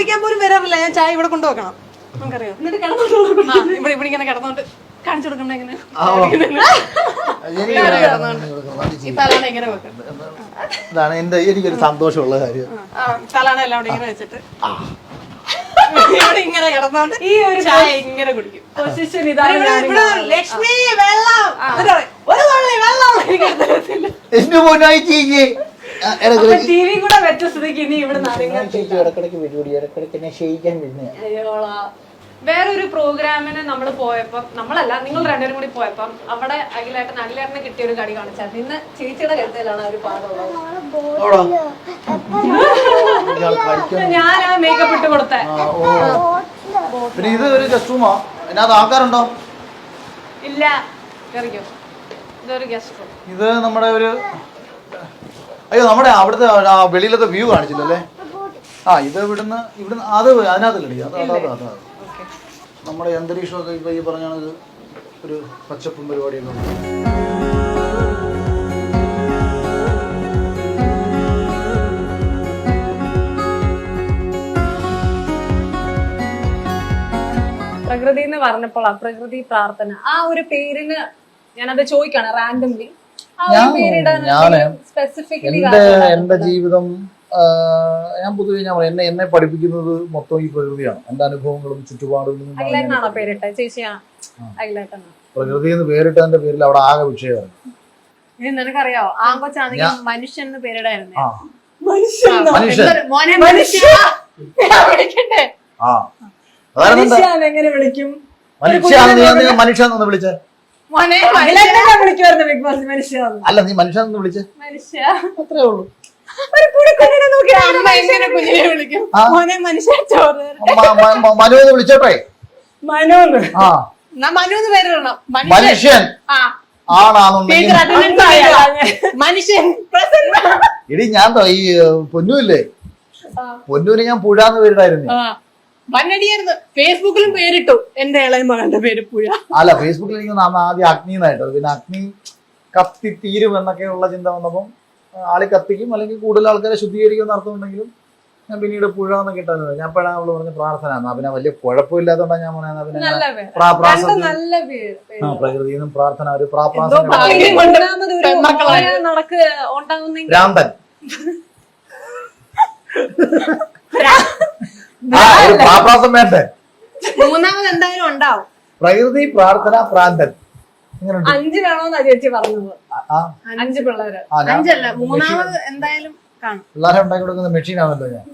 വിളിക്കാൻ പോലും വരാറില്ല. ഞാൻ ചായ ഇവിടെ കൊണ്ടുവെക്കണം, നമുക്കറിയാം. എന്നിട്ട് ഇവിടെ ഇവിടെ ഇങ്ങനെ കിടന്നോണ്ട് കാണിച്ചു കൊടുക്കണ്ട എങ്ങനെ ഈ തലാണ് ഇങ്ങനെ വെക്കണം. ഇതാണ് എനിക്കൊരു സന്തോഷമുള്ള കാര്യം. തലാണ് എല്ലാം ഇവിടെ ഇങ്ങനെ വെച്ചിട്ട് ഇവിടെ ഇങ്ങനെ കിടന്നോണ്ട് ഈ ഒരു ചായ ഇങ്ങനെ കുടിക്കും. പൊസിഷൻ ഇതാണ്. ലക്ഷ്മി വെള്ളം, ഒരു തുള്ളി വെള്ളം. ടിവി കൂടെ വെച്ച സ്ഥിതിക്ക് ഇനി ഇവിടെ വേറൊരു പ്രോഗ്രാമിന് നമ്മൾ പോയപ്പോ, നമ്മളല്ല നിങ്ങൾ രണ്ടുപേരും കൂടി പോയപ്പം അവിടെ അഖിലേട്ടന് കിട്ടിയ ഒരു കടി കാണിച്ചാൽ ഇന്ന് ചേച്ചിയുടെ കരുതലാണ് ഒരു പാടുള്ളത്. ഞാൻ ആ മേക്കപ്പ് ഇട്ട് കൊടുത്തേ. പിന്നെ ഇത് ഒരു ഗസ്റ്റ് റൂമാ, ഇതിനകത്ത് ആൾക്കാരുണ്ടോ? ഇല്ല, കയറിക്കോ. ഇതൊരു ഗസ്റ്റ് റൂം. ഇത് നമ്മുടെ ഒരു നമ്മുടെ അവിടുത്തെ വെളിയിലത്തെ വ്യൂ കാണിച്ചില്ലല്ലേ? ഇത് ഇവിടുന്ന് അത് അതിനകത്തല്ലേ? അതാ നമ്മുടെ അന്തരീക്ഷമൊക്കെ ഇപ്പൊ ഈ പറഞ്ഞാണ് ഒരു പച്ചപ്പും പരിപാടിയൊക്കെ ഉണ്ട്. പ്രകൃതി എന്ന് പറഞ്ഞപ്പോൾ പ്രകൃതി പ്രാർത്ഥന ആ ഒരു പേരിന് ഞാനത് ചോദിക്കാണ് റാൻഡംലി. എന്റെ ജീവിതം ഞാൻ പൊതുവെ ഞാൻ എന്നെ പഠിപ്പിക്കുന്നത് മൊത്തം ഈ പ്രകൃതിയാണ്. എന്റെ അനുഭവങ്ങളും ചുറ്റുപാടുകളും. പ്രകൃതി എന്ന് പേരിട്ടതിന്റെ പേരിൽ അവിടെ ആകെ വിഷയമാണ്. നിനക്കറിയാവോ ആങ്കൊച്ചാണെങ്കിൽ മനുഷ്യൻ എന്ന് പേരിടായിരുന്നു. എങ്ങനെ വിളിക്കും? മനുഷ്യെന്ന് വിളിച്ചേ. അല്ല, നീ മനുഷ്യെന്ന് വിളിച്ചേ. അത്രേ ഉള്ളൂ. മനുവെന്ന് വിളിച്ചോട്ടെ. മനുഷ്യൻ ഇടി ഞാൻ ഈ പൊന്നുല്ലേ, പൊന്നൂന് ഞാൻ പുഴാന്ന് പേരിടായിരുന്നു. ഫേസ്ബുക്കിലും പേരിട്ടു എന്റെ ഇളയ മകന്റെ പേര് പുഴ. അല്ല, ഫേസ്ബുക്കിൽ എനിക്ക് ആദ്യം അഗ്നി എന്നായിട്ടത്. പിന്നെ അഗ്നി കത്തി തീരും എന്നൊക്കെയുള്ള ചിന്ത വന്നപ്പം ആളി കത്തിക്കും, അല്ലെങ്കിൽ കൂടുതൽ ആൾക്കാരെ ശുദ്ധീകരിക്കും അർത്ഥമുണ്ടെങ്കിലും ഞാൻ പിന്നീട് പുഴ എന്നൊക്കെ ഇട്ടത്. ഞാൻ എപ്പോഴാണ് അവള് പറഞ്ഞ പ്രാർത്ഥന. പിന്നെ വലിയ കുഴപ്പമില്ലാത്തോണ്ടാണ് ഞാൻ പറയുന്നത്. പിന്നെ പ്രകൃതിന്നും പ്രാർത്ഥന ഒരു പ്രാർത്ഥന പ്രാപ്രാസം വേണ്ടേ? മൂന്നാമത് എന്തായാലും ഉണ്ടാവും. പ്രകൃതി, പ്രാർത്ഥന, പ്രാന്തൻ. 5 വേണോന്നാ ചേച്ചി പറഞ്ഞത്. 5 പിള്ളേര്. 5 അല്ല, മൂന്നാമത് എന്തായാലും കാണും. പിള്ളേരെ ഉണ്ടാക്കി കൊടുക്കുന്ന മെഷീനാണല്ലോ ഞാൻ.